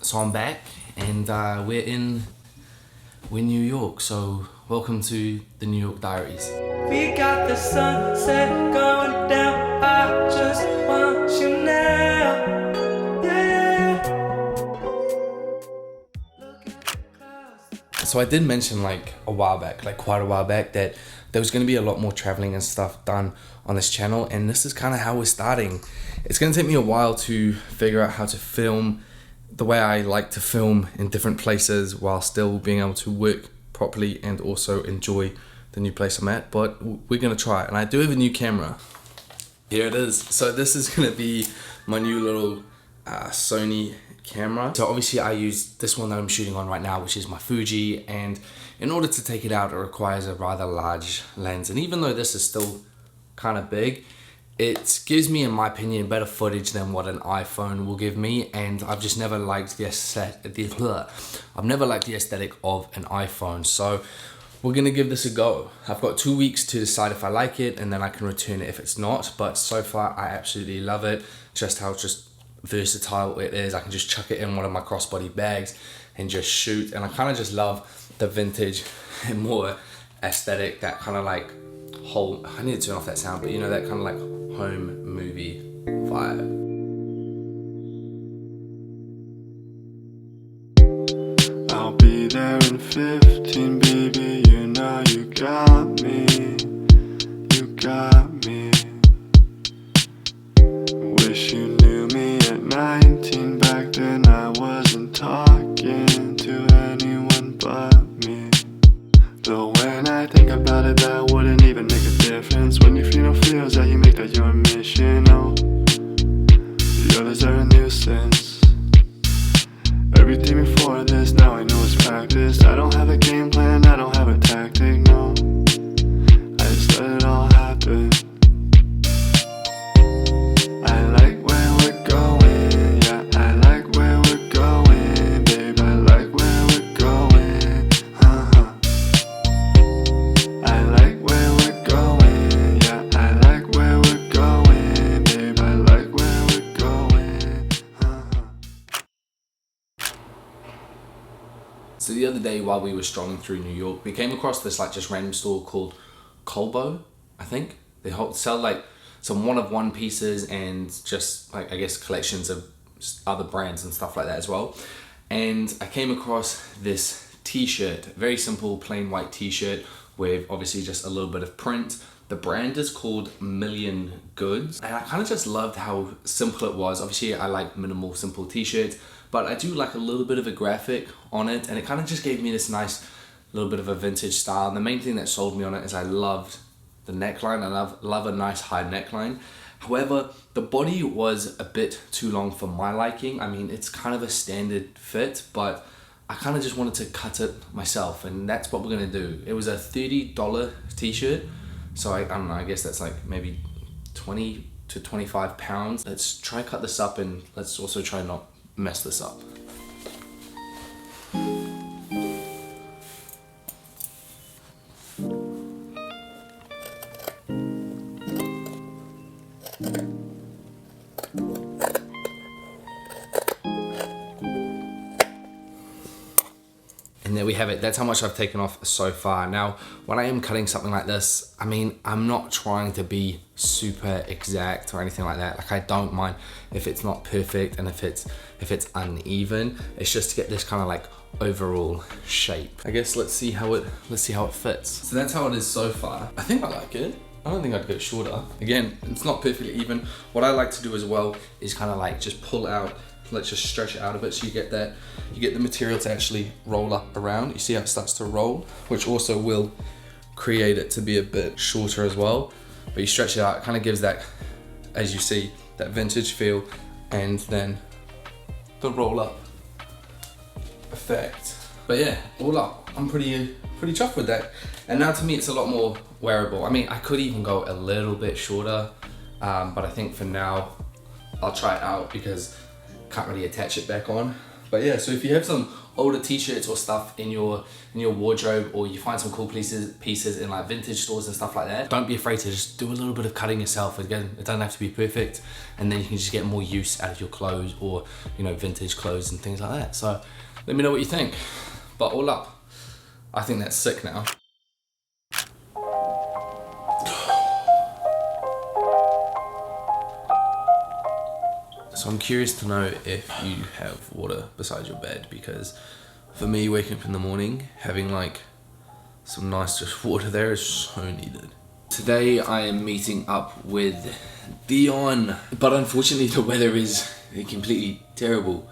So I'm back, and we're New York. So welcome to the New York Diaries. We got the sunset going down. I just want you now. Yeah. Look at the clouds. So I did mention quite a while back, that there was going to be a lot more traveling and stuff done on this channel, and this is kind of how we're starting. It's going to take me a while to figure out how to film the way I like to film in different places while still being able to work properly and also enjoy the new place I'm at, but we're going to try it. And I do have a new camera. Here it is. So this is going to be my new little Sony camera. So obviously I use this one that I'm shooting on right now, which is my Fuji, and in order to take it out it requires a rather large lens, and even though this is still kind of big, it gives me, in my opinion, better footage than what an iPhone will give me, and I've just never liked the aesthetic of an iPhone. So we're gonna give this a go. I've got 2 weeks to decide if I like it, and then I can return it if it's not. But so far, I absolutely love it. Just how versatile it is. I can just chuck it in one of my crossbody bags and just shoot. And I kind of just love the vintage and more aesthetic, that kind of like whole. I need to turn off that sound, but you know, that kind of like home movie vibe. I'll be there in 15, baby, you know you got me, you got me. Wish you knew me at 19, back then I wasn't talking to anyone but me. Though when I think about it, that wouldn't even make a difference. When you feel no feels that you make that your mission, oh, the others are a nuisance. Everything before this, now I know it's practice. I don't have a game plan, I don't have a tactic, no. I just let it all happen. I like where we're going, yeah, I like where we're going, babe, I like where we're going, uh-huh. I like where we're going, yeah, I like where we're going, babe, I like where we're going, uh-huh. So the other day while we were strolling through New York, we came across this just random store called Colbo, I think. They sell some one-of-one pieces and just I guess collections of other brands and stuff like that as well. And I came across this t-shirt, very simple plain white t-shirt with obviously just a little bit of print. The brand is called Million Goods, and I kind of just loved how simple it was. Obviously I like minimal simple t-shirts, but I do like a little bit of a graphic on it, and it kind of just gave me this nice little bit of a vintage style. And the main thing that sold me on it is I loved the neckline. I love a nice high neckline. However, the body was a bit too long for my liking. I mean, it's kind of a standard fit, but I kind of just wanted to cut it myself, and that's what we're gonna do. It was a $30 t-shirt, so I don't know, I guess that's maybe 20 to 25 pounds. Let's try cut this up, and let's also try not mess this up. And there we have it. That's how much I've taken off so far. Now, when I am cutting something like this, I mean, I'm not trying to be super exact or anything like that. I don't mind if it's not perfect and if it's uneven. It's just to get this kind of overall shape. I guess let's see how it fits. So that's how it is so far. I think I like it. I don't think I'd go shorter. Again, it's not perfectly even. What I like to do as well is kind of just pull out. Let's just stretch it out a bit so you get the material to actually roll up around. You see how it starts to roll, which also will create it to be a bit shorter as well. But you stretch it out, it kind of gives that, as you see, that vintage feel, and then the roll up effect. But yeah, all up, I'm pretty chuffed with that. And now to me, it's a lot more wearable. I mean, I could even go a little bit shorter, but I think for now, I'll try it out because can't really attach it back on. But yeah, so if you have some older t-shirts or stuff in your wardrobe, or you find some cool pieces in like vintage stores and stuff like that, don't be afraid to just do a little bit of cutting yourself. Again, it doesn't have to be perfect, and then you can just get more use out of your clothes, or vintage clothes and things like that. So let me know what you think. But all up, I think that's sick now. So I'm curious to know if you have water beside your bed, because for me, waking up in the morning, having like some nice just water there is so needed. Today I am meeting up with Dion, but unfortunately the weather is completely terrible.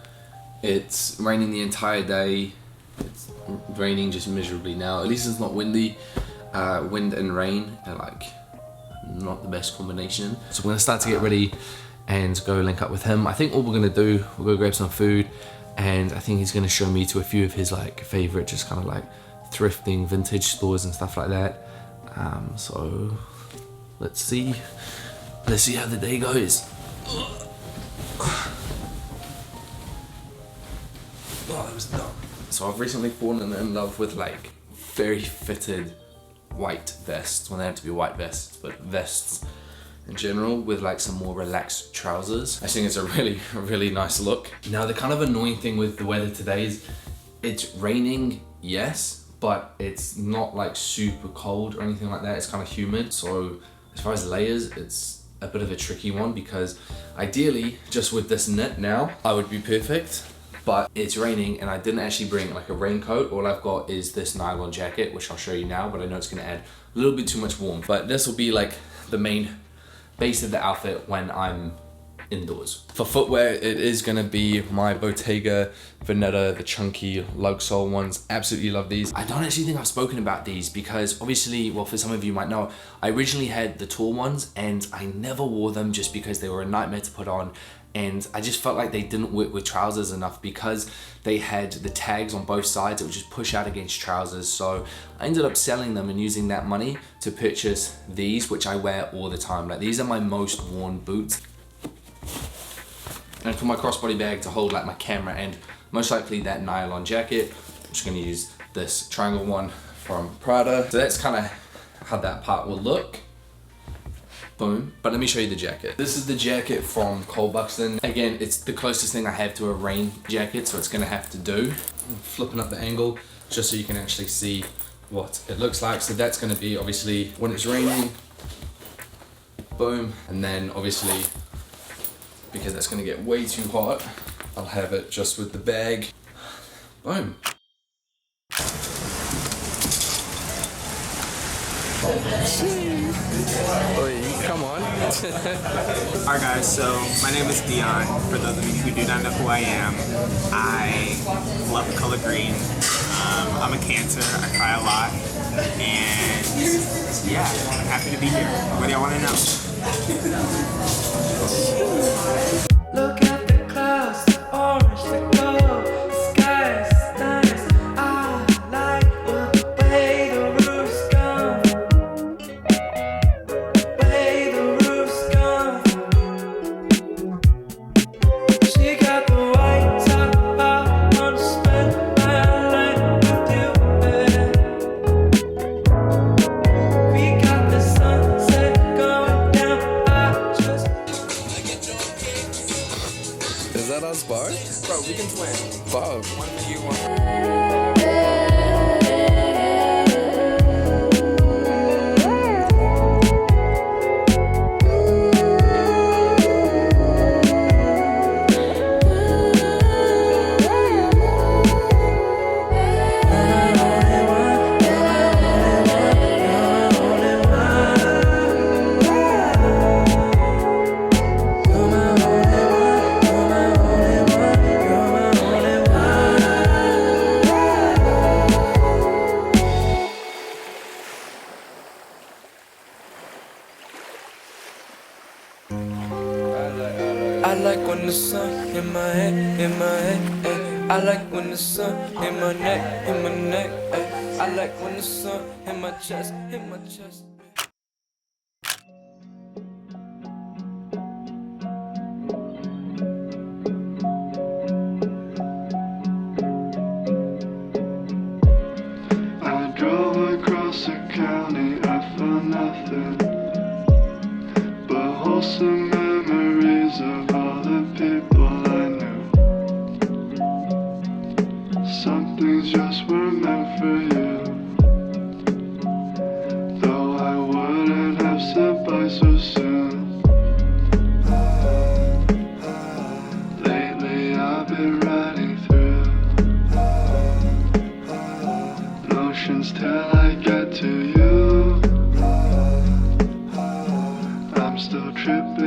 It's raining the entire day. It's raining just miserably now. At least it's not windy. Wind and rain are like not the best combination. So we're gonna start to get ready and go link up with him. I think all we're gonna do, we'll go grab some food, and I think he's gonna show me to a few of his like favorite, just kind of like thrifting vintage stores and stuff like that. So let's see how the day goes. Oh, that was dumb. So I've recently fallen in love with like very fitted white vests. Well, they have to be white vests, but vests in general with like some more relaxed trousers. I think it's a really nice look. Now the kind of annoying thing with the weather today is it's raining, yes, but it's not like super cold or anything like that. It's kind of humid. So as far as layers, it's a bit of a tricky one, because ideally just with this knit now, I would be perfect. But it's raining and I didn't actually bring like a raincoat. All I've got is this nylon jacket, which I'll show you now, but I know it's gonna add a little bit too much warmth. But this will be like the main base of the outfit when I'm indoors. For footwear, it is gonna be my Bottega Veneta, the chunky lug sole ones. Absolutely love these. I don't actually think I've spoken about these because obviously, well, for some of you might know, I originally had the tall ones and I never wore them just because they were a nightmare to put on. And I just felt like they didn't work with trousers enough because they had the tags on both sides. It would just push out against trousers. So I ended up selling them and using that money to purchase these, which I wear all the time. Like, these are my most worn boots. And for my crossbody bag to hold like my camera and most likely that nylon jacket, I'm just gonna use this triangle one from Prada. So that's kind of how that part will look. Boom. But let me show you the jacket. This is the jacket from Cole Buxton. Again, it's the closest thing I have to a rain jacket, so it's gonna have to do. I'm flipping up the angle just so you can actually see what it looks like. So that's gonna be obviously when it's raining. Boom. And then obviously, because that's gonna get way too hot, I'll have it just with the bag. Boom. Come on. Alright guys, so my name is Dion. For those of you who do not know who I am, I love the color green. I'm a Cancer, I cry a lot, and yeah, I'm happy to be here. What do y'all want to know? Look at the clouds, the orange, the gold, the sky is nice. I like the way the roof's gone, way the roof's gone. She got the white top, I wanna spend my life with you, yeah. We got the sunset going down, I just Is that us, Bo? Bro, we can twin. Bo. One for you, one for me. I like when the sun in my head, in my head, ay. I like when the sun in my neck, in my neck, ay. I like when the sun in my chest, in my chest. nothing but wholesome memories of all the people I knew. Some things just weren't meant for you, though I wouldn't have said bye so soon. Lately I've been riding through notions till I get to you. I'm still tripping